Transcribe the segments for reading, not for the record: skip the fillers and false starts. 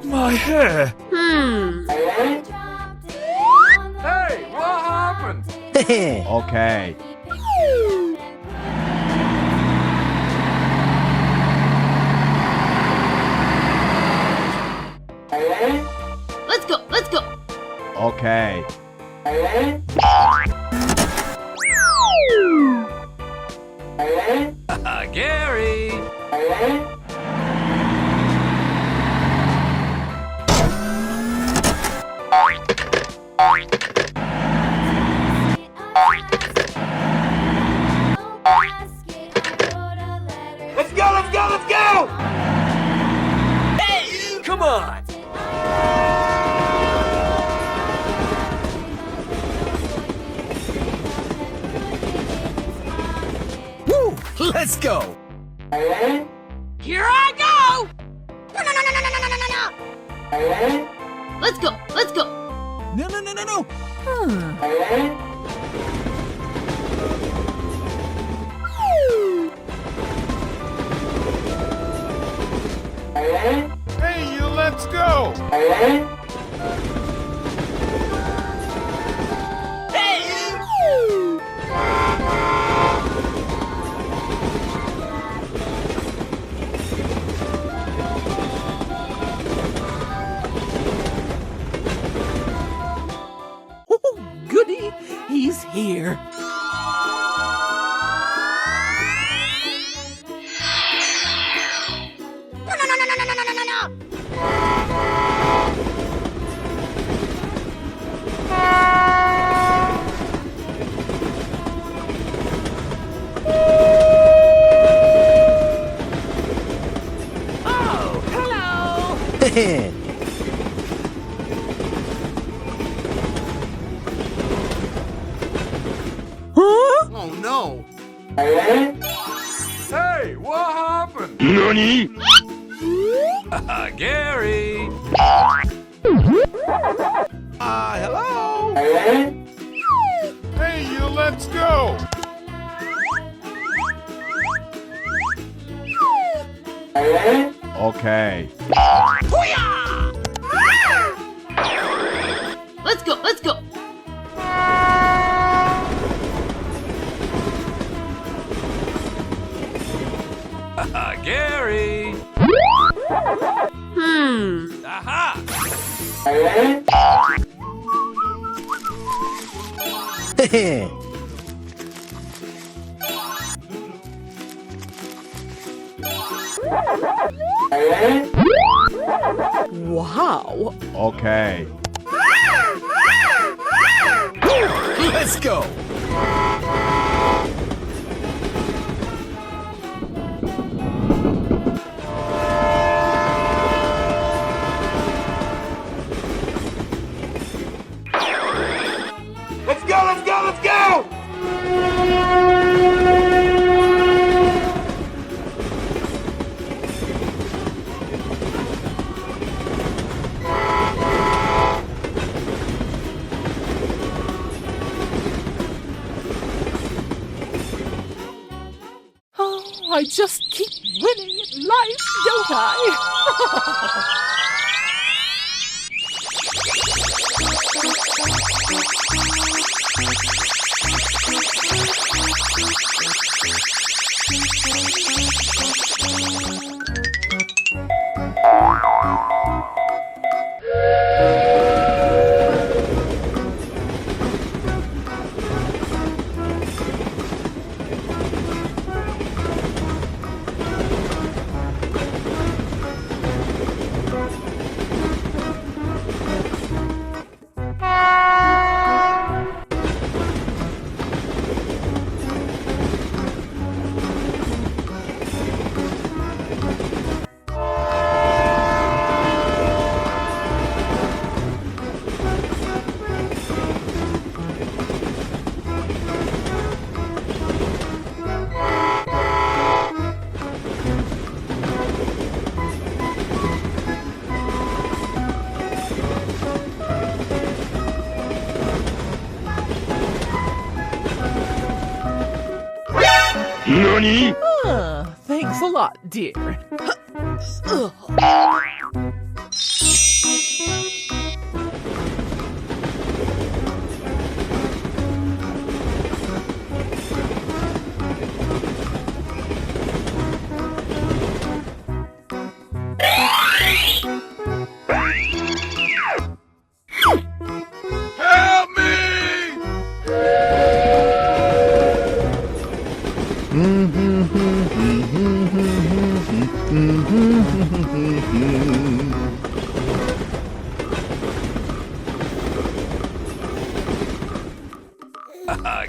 My hair. Hey, what happened? Okay. Let's go, let's go. Okay. Gary! Let's go, let's go, let's go! Hey, you! Come on! Woo! Let's go. Here I go! No. Let's go, let's go. No. Hey, you, let's go! Hey, you! Oh, goody. He's here. Oh, hello! Huh? Oh no! Hey, what happened? NANI? Gary! Hello? Hey, you, let's go! Okay. Let's go, let's go. Gary! Aha! Wow. Okay. Let's go. Let's go, let's go, let's go! Oh, I just keep winning at life, don't I? Thanks a lot, dear. Help me!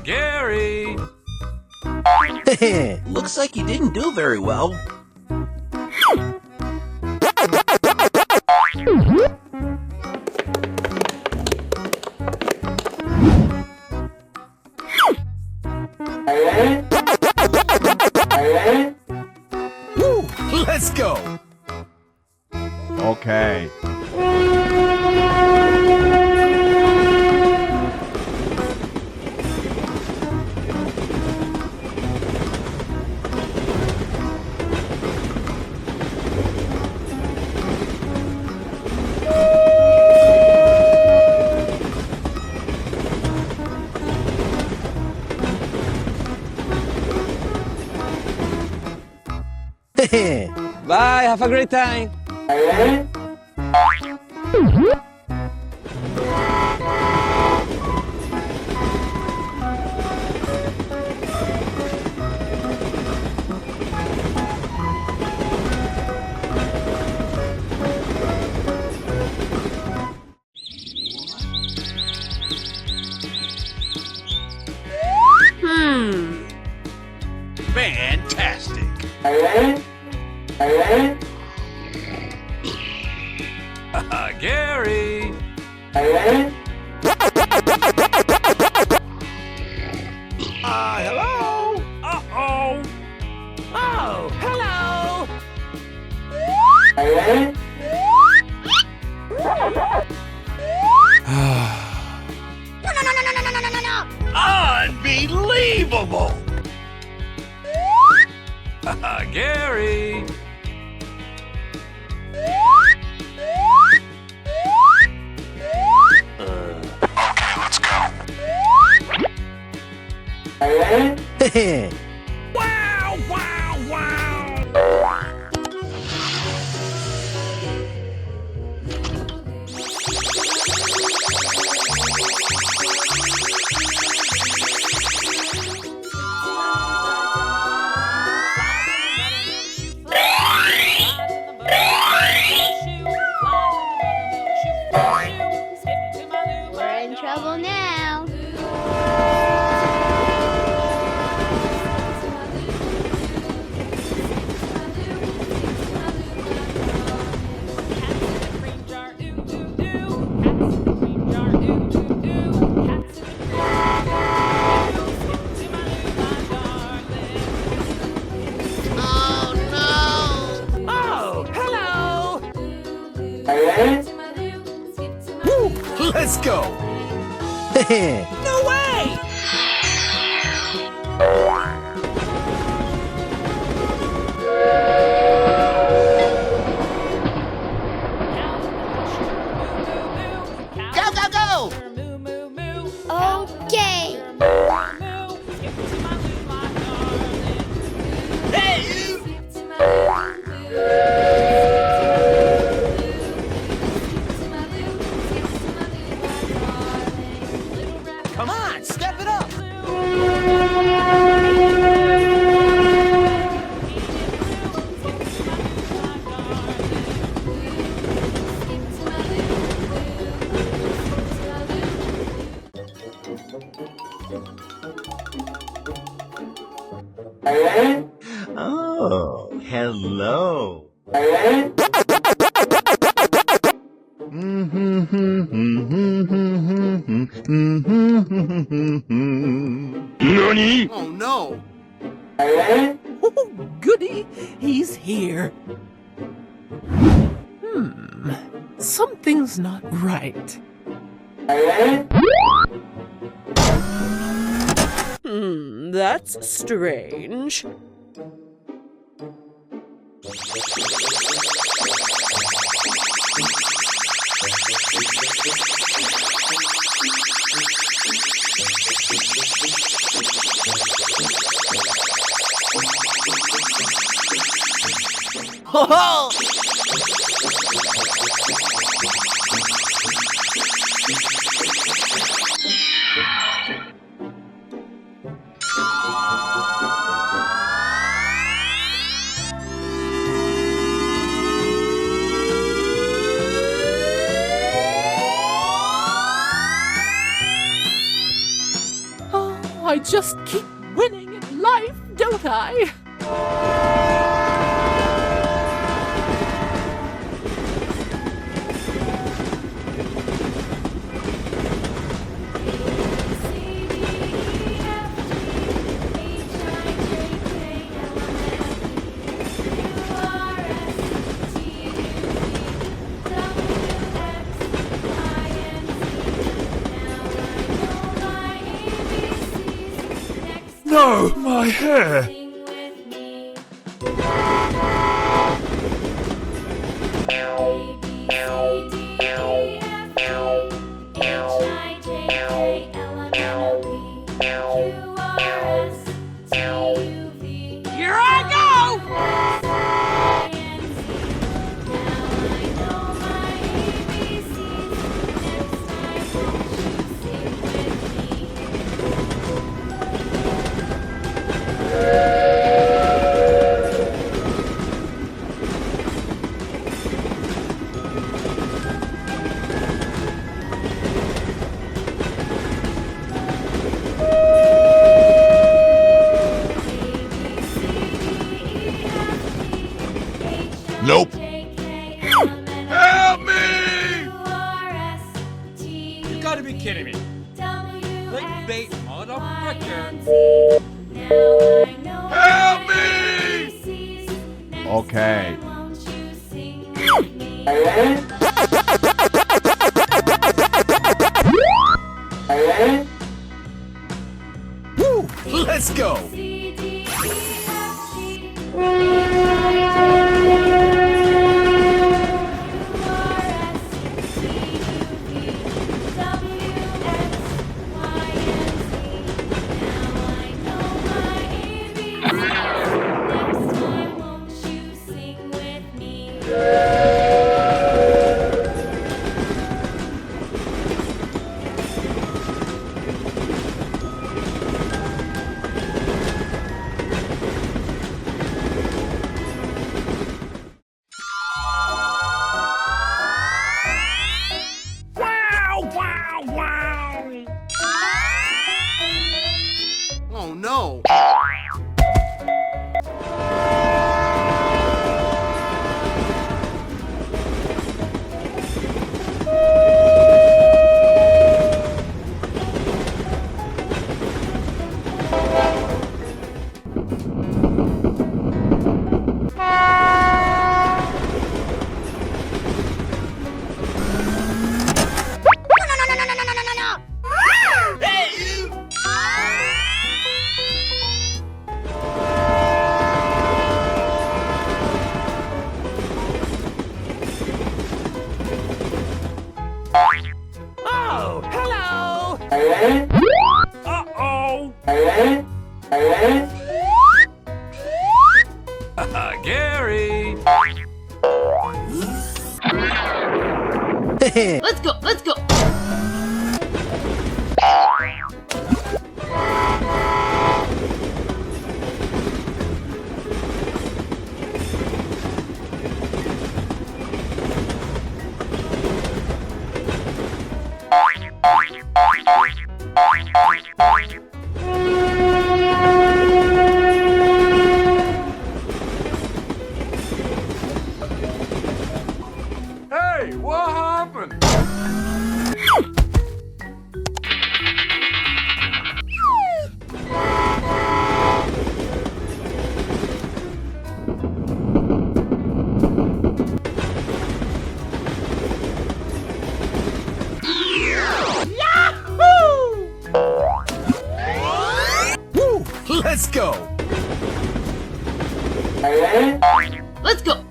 Gary! Looks like you didn't do very well. Let's go! Okay. Bye, have a great time! Fantastic! Gary! Hello? Uh-oh! Oh, hello! Unbelievable! Gary! Let's go. Wow, wow, wow! We're in trouble now. Oh, hello! Let's go. No way! Go, go, go! Okay. Come on, step it up! Oh, hello. Nani? Oh no. Oh, goody, he's here. Something's not right. That's strange. Ho ho! Oh, I just keep winning at life, don't I? No, my hair! Here I go! Nope. Help me! You gotta be kidding me. Clickbait, motherfucker. Help me! Okay. Woo! Let's go! Oh no! Oh, hello! Uh-oh. Gary. Let's go, let's go. Hey, what happened? Let's go! Let's go.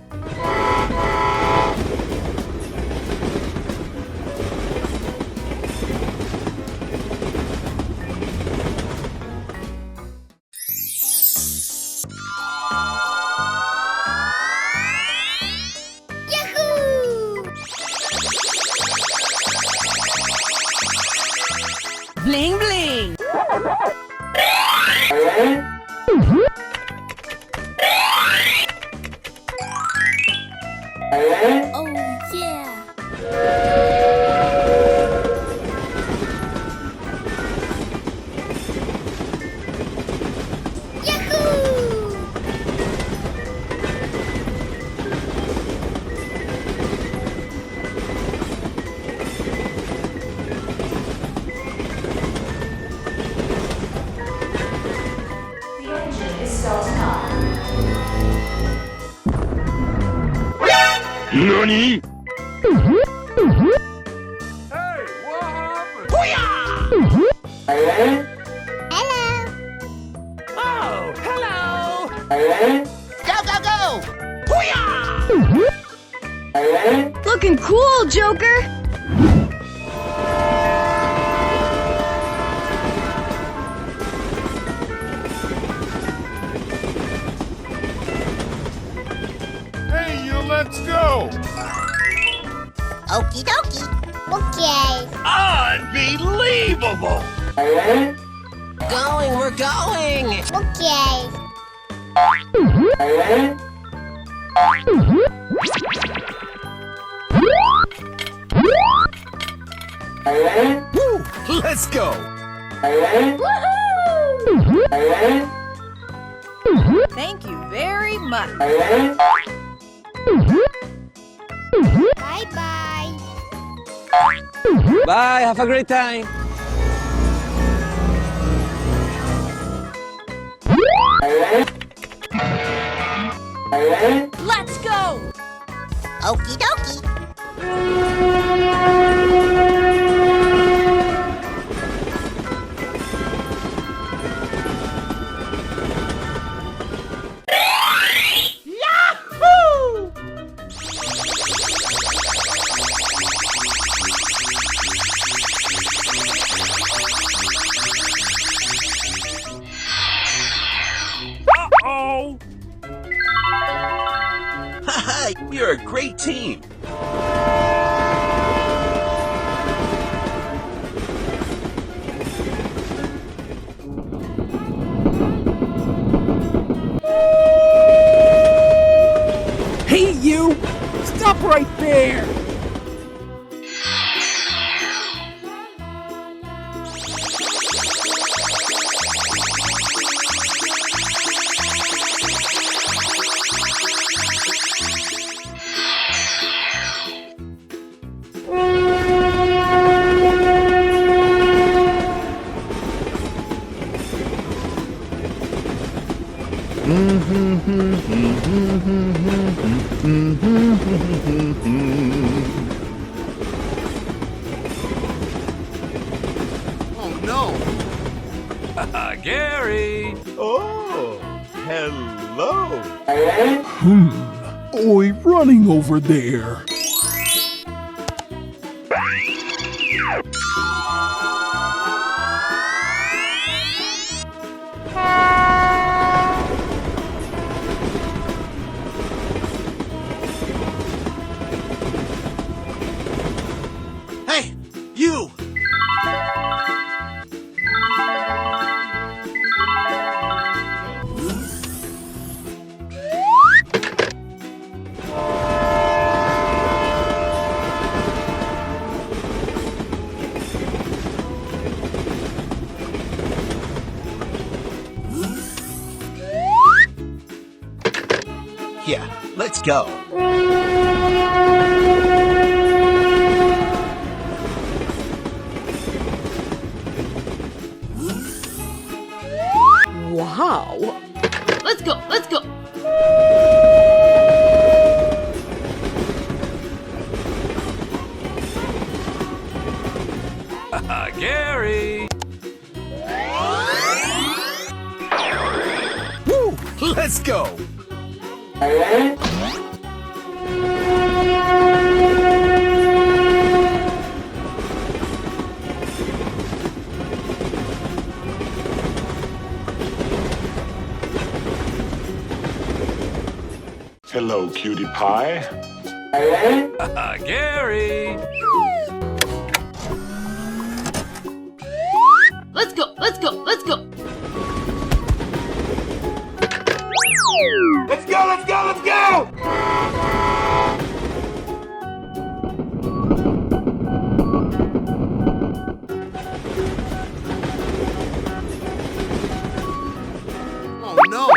Bling bling. Oh yeah. Yahoo! The engine is starting up. NANI?! Hello. Oh, hello! Go, go, go! Looking cool, Joker. Hey, you, let's go! Okie dokie. Okay. Unbelievable! Going, we're going! Okay. Woo! Let's go! Thank you very much. Bye bye. Bye, have a great time. Let's go. Okie dokie. Oh! Haha, you're a great team. Hey, you! Stop right there! Oh, no! Gary! Oh, hello! Oi, running over there. Hey, you! Yeah, let's go. Wow. Let's go. Let's go. Gary! Woo! Let's go! Hello, cutie pie. Gary! go, let's go, let's go. Let's go, let's go, let's go! Oh no!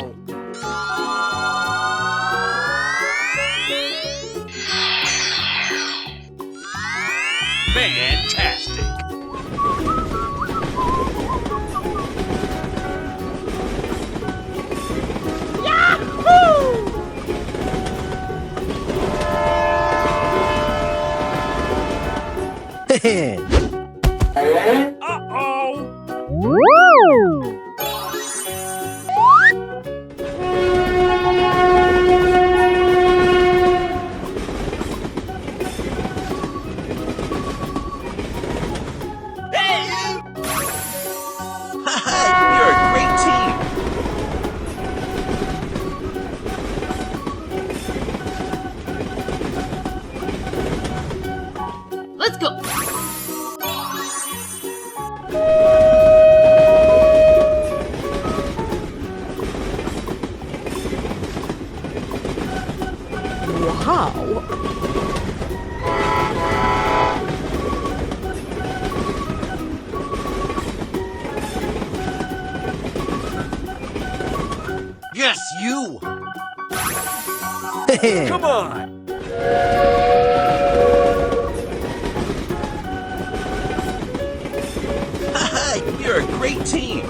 Fantastic! You're a great team. Let's go. Wow. Yes, you. Come on! You're a great team.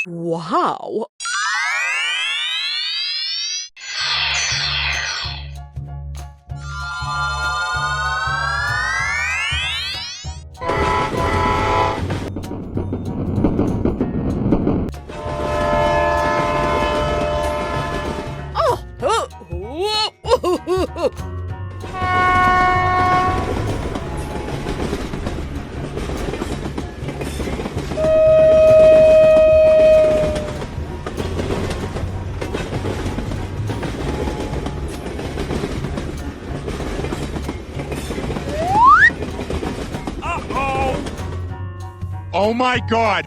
Wow. Oh my god!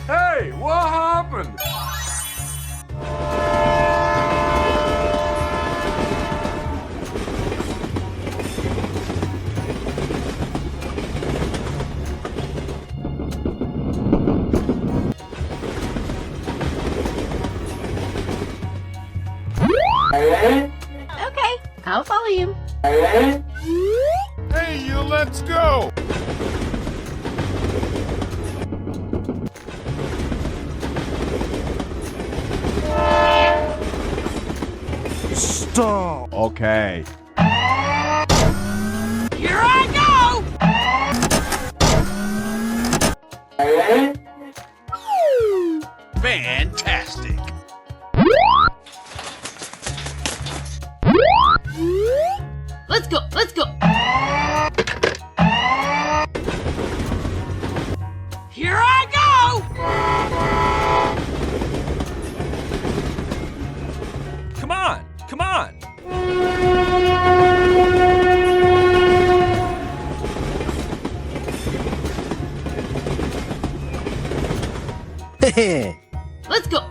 Hey, what happened? Okay, I'll follow you. Hey, you, let's go! Stop. Okay. Here I go! Fantastic. Let's go, let's go. Here I go! Come on, come on. Let's go.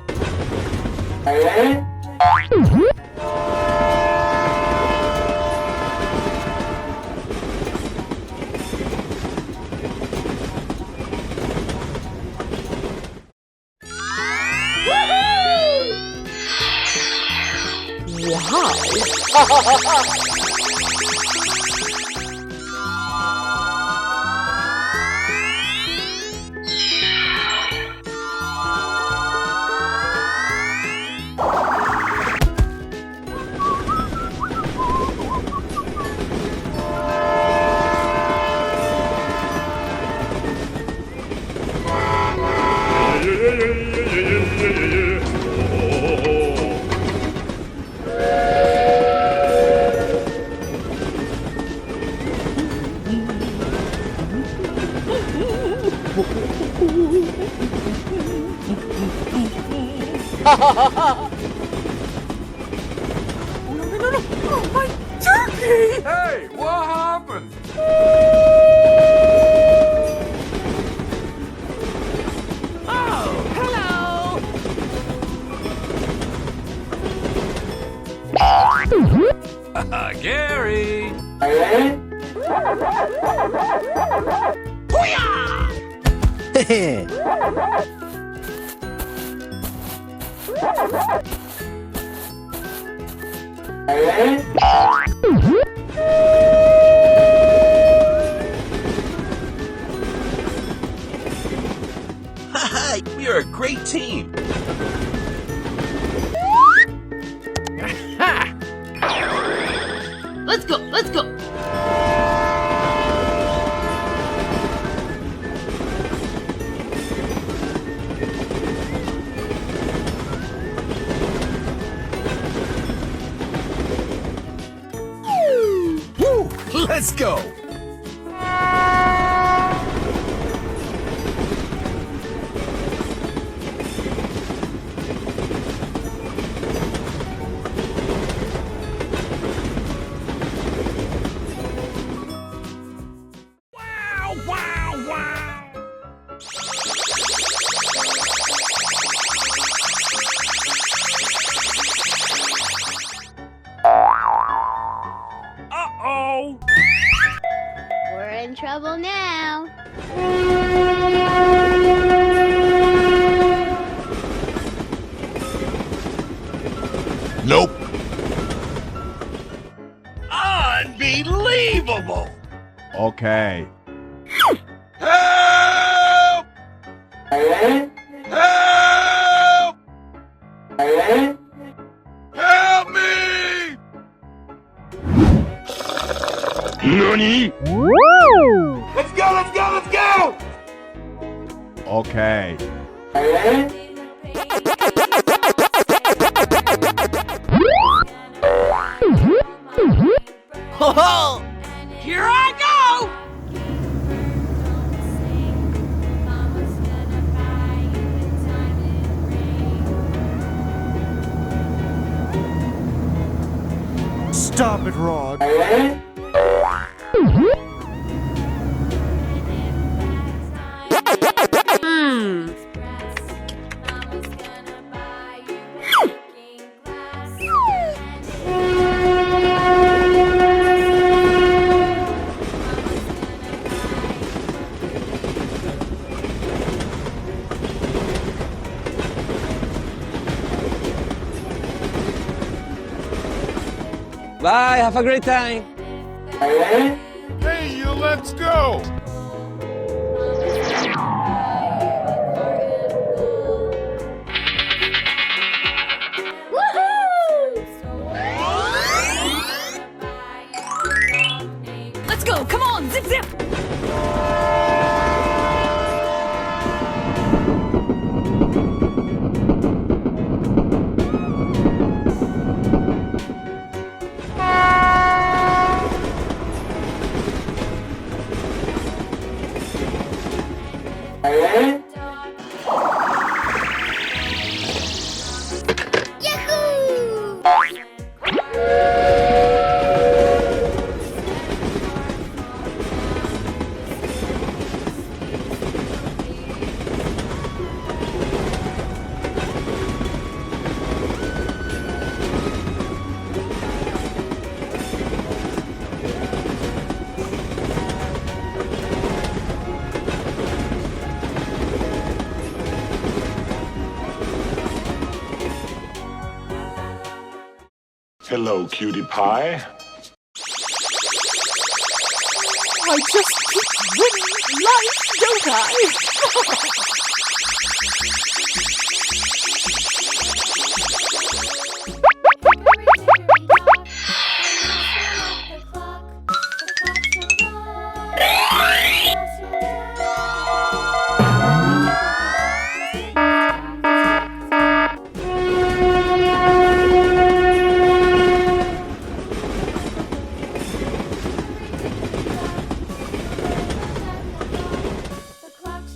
No. Oh, my turkey! Hey, what happened? Oh, hello! Gary! Hi, you're a great team. Let's go, let's go. Woo! Let's go! Uh-oh! We're in trouble now. Nope. Unbelievable! Okay. Help! Help! Help me! Nani? Let's go, let's go, let's go! Okay. Here I go! Stop it, Rod. Bye, have a great time! Hey, you, let's go. Let's go, come on, zip zip! Hello, cutie pie. I just keep winning at life, don't I? The clock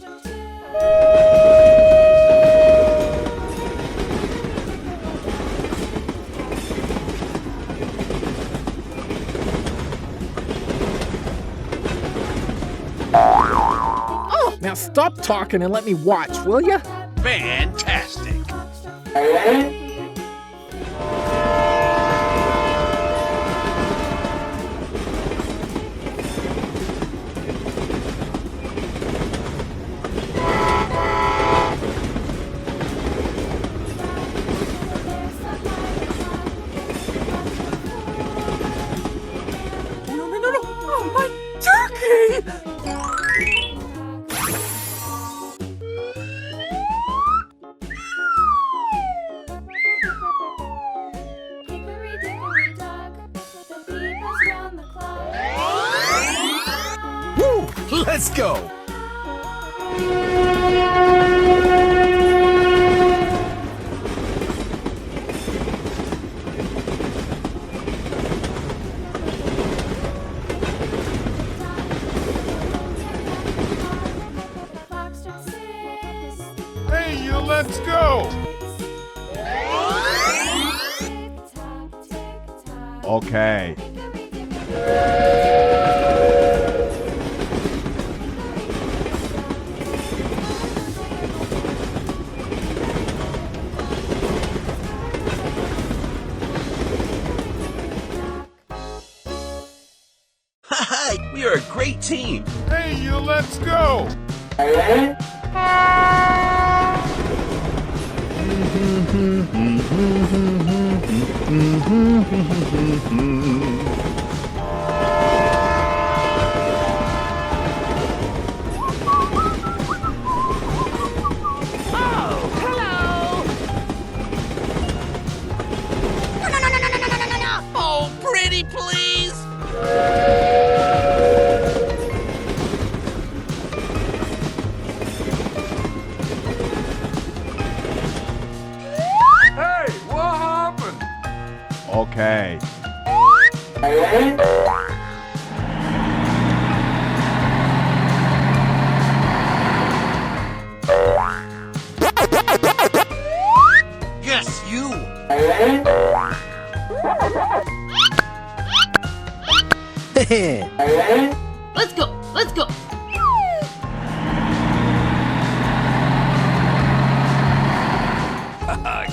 Now stop talking and let me watch, will ya? Fantastic. No. Oh, my turkey! Hickory dickory dock, the beavers round the clock. Woo! Let's go. The clock struck 6. Hey, you, let's go! Tick-tock, tick-tock. Okay. Hickory dickory Hi, we are a great team. Hey, you, let's go! Oh, pretty please. Hey, what happened? Okay. Yes, you. Let's go. Let's go.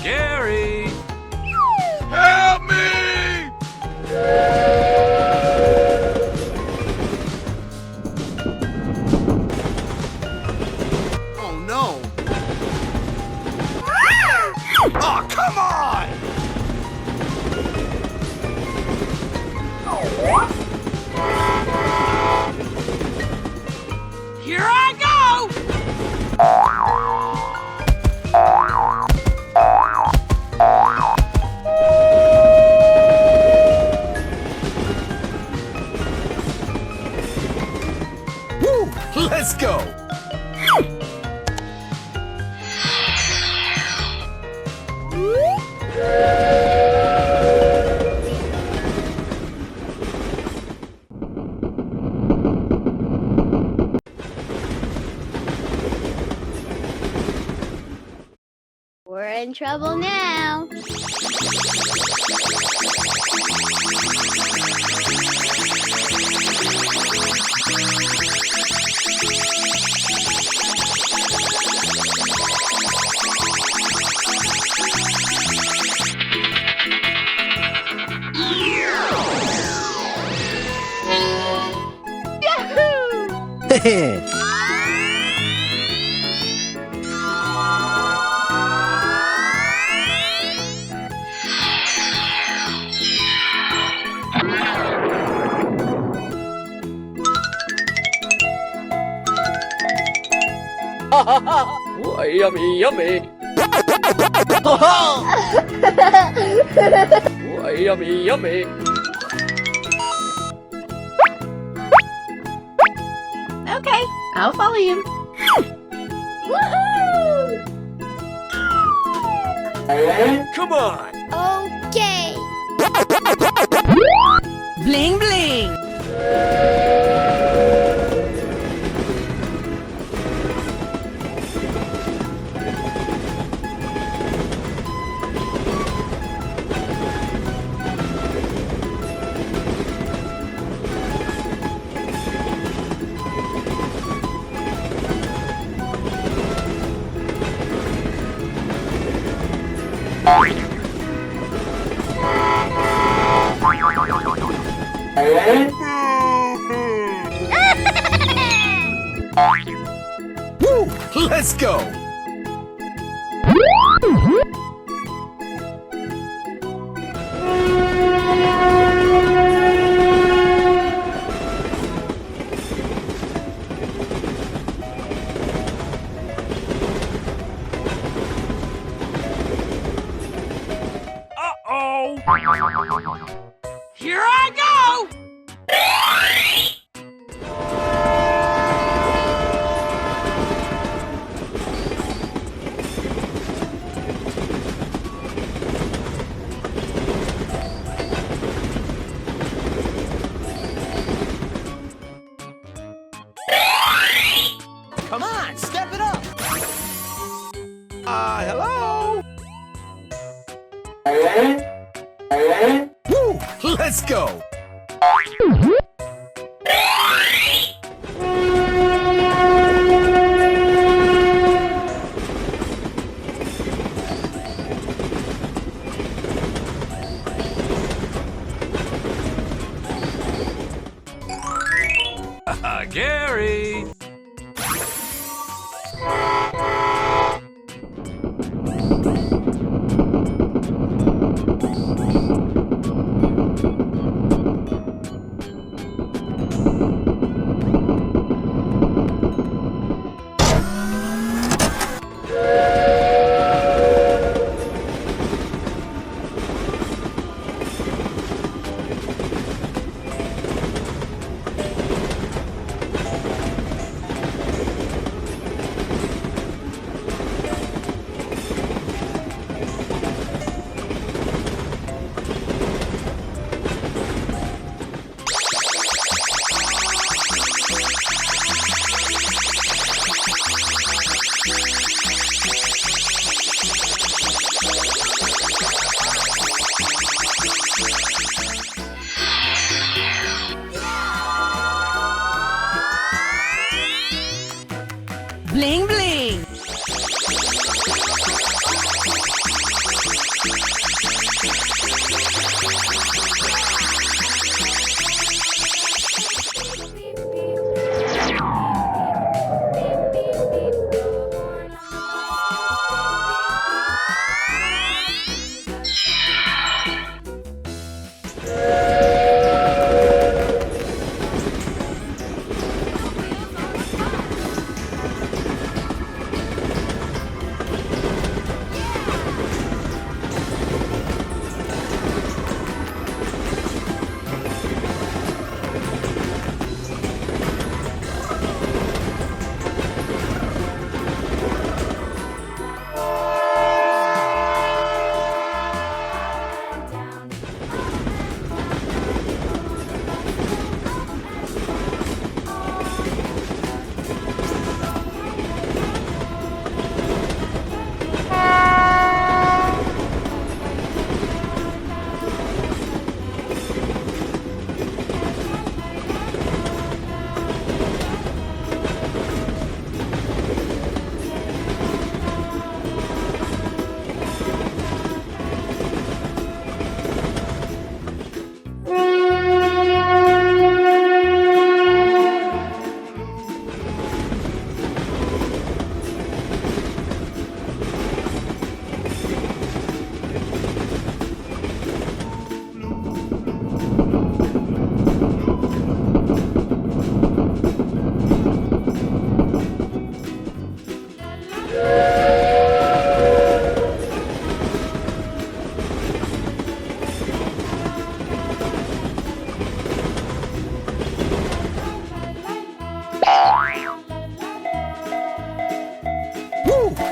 Gary! Help me! Oh no. Oh, come on. Here I go. Woo! Let's go. We're in trouble now. Oh, yummy, yummy. Oh, yummy, yummy. Okay, I'll follow you. Woohoo! Come on. Okay. Bling bling. Let's go! Here I go! Come on, step it up! Hello? Woo! Let's go! Gary! Bling bling!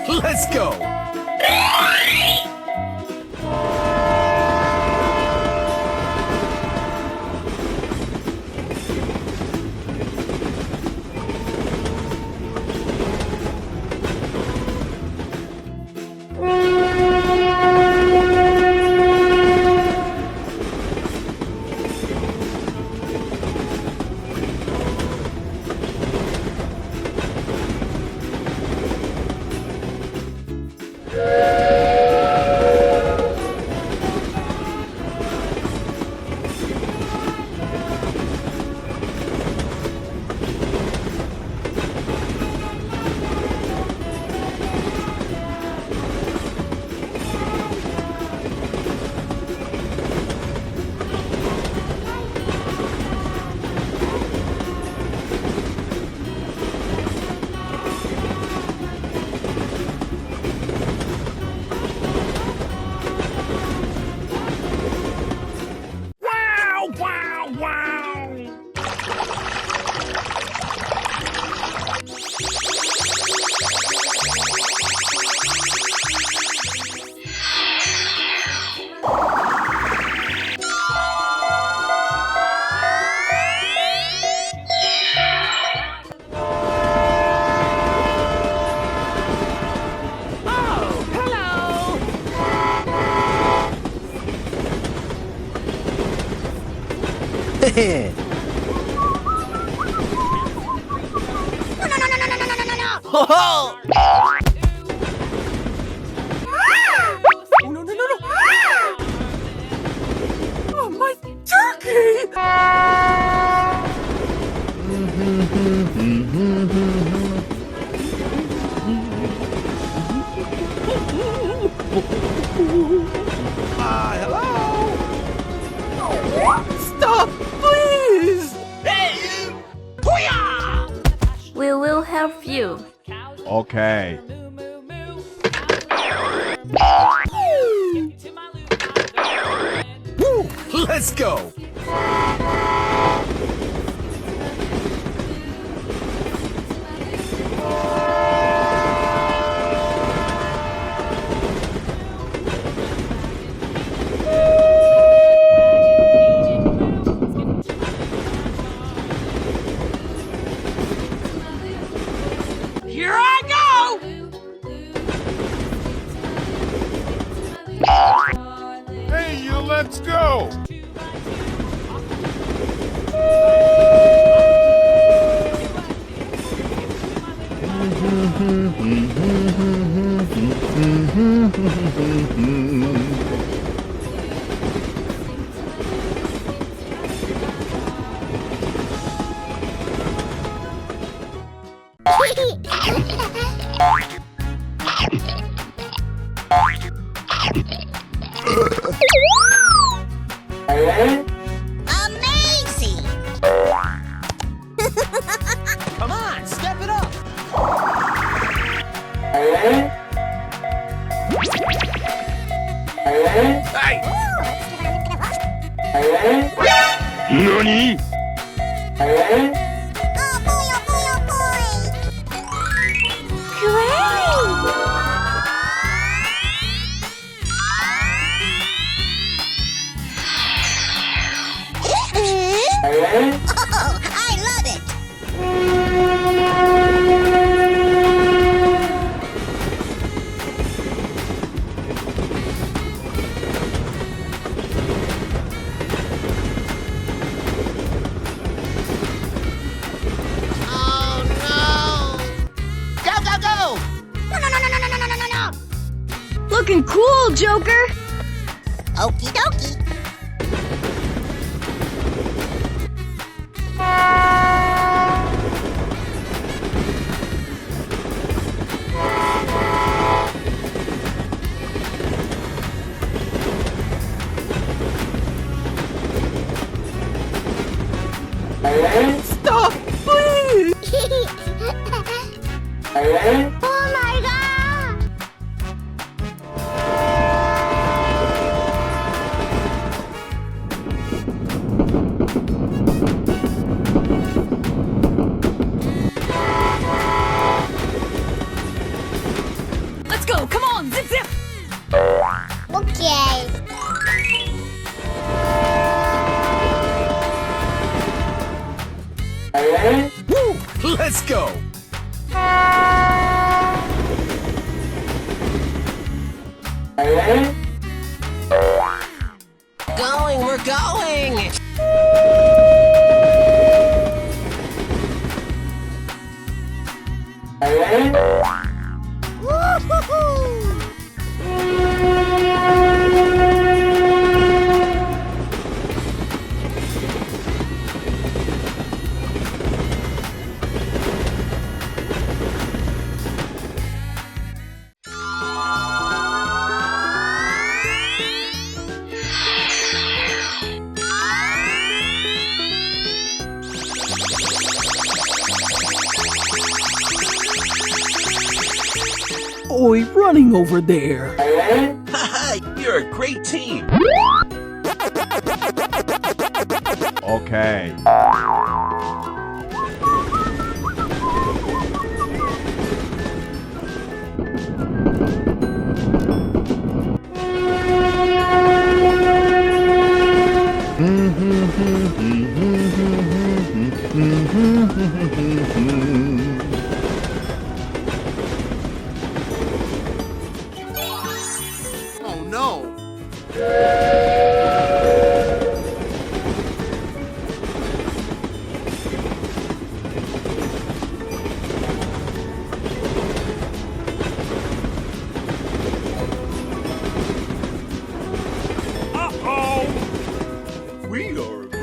Let's go! Ho ho! Oh, no, no, no, no! Oh, my turkey! Hello? Stop, please! We will help you. Okay. Woo! Let's go! Here I go! Hey, you, let's go! Amazing! Come on, step it up! Hey! NANI? Oh boy, oh boy, oh boy! Great! Oh, I love it! Oh no! Go, go, go! No, no, no, no, no, no, no, no, no, no! Looking cool, Joker. Okie dokie! Stop, please! Oh my god! Let's go. Come on, zip zip. Okay. Woo! Let's go! Going, we're going! Oi, running over there. Haha, you're a great team! Okay. Oh no!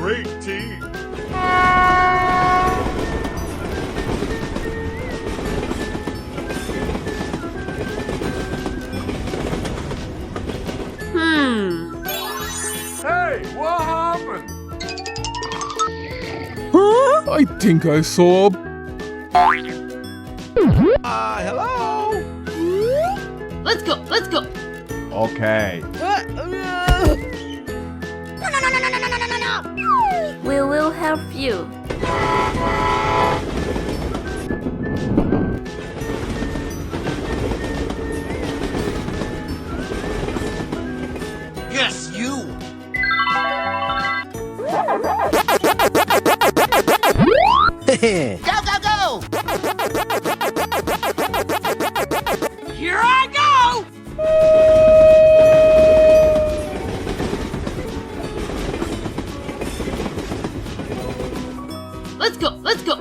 great team. Hey, what happened? Huh? I think I saw. Hello? Let's go. Let's go. Okay. No. We will help you. Yes, you! Go, go, go! Here I go. Let's go. Let's go.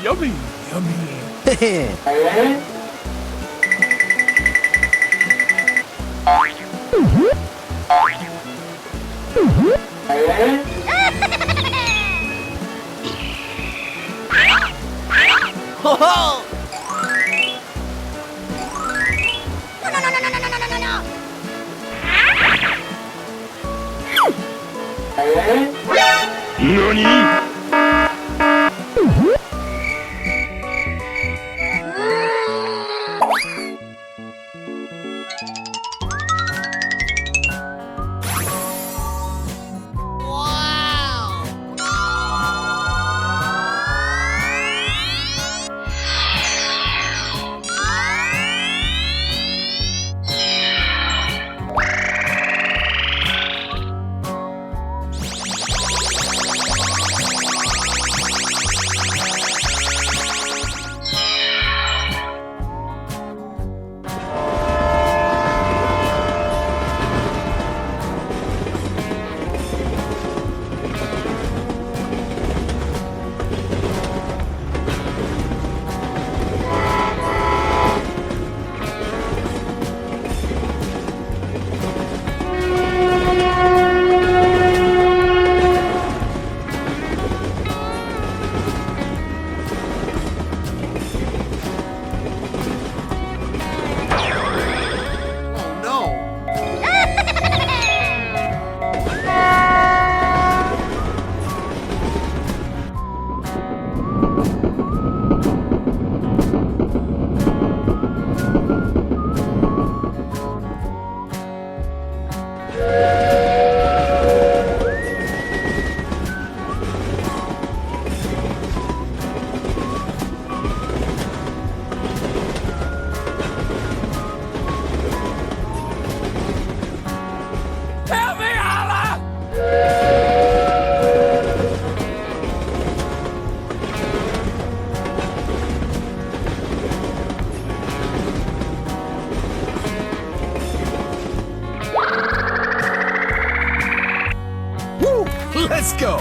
Yummy, yummy. Ho-ho! NANI? Let's go!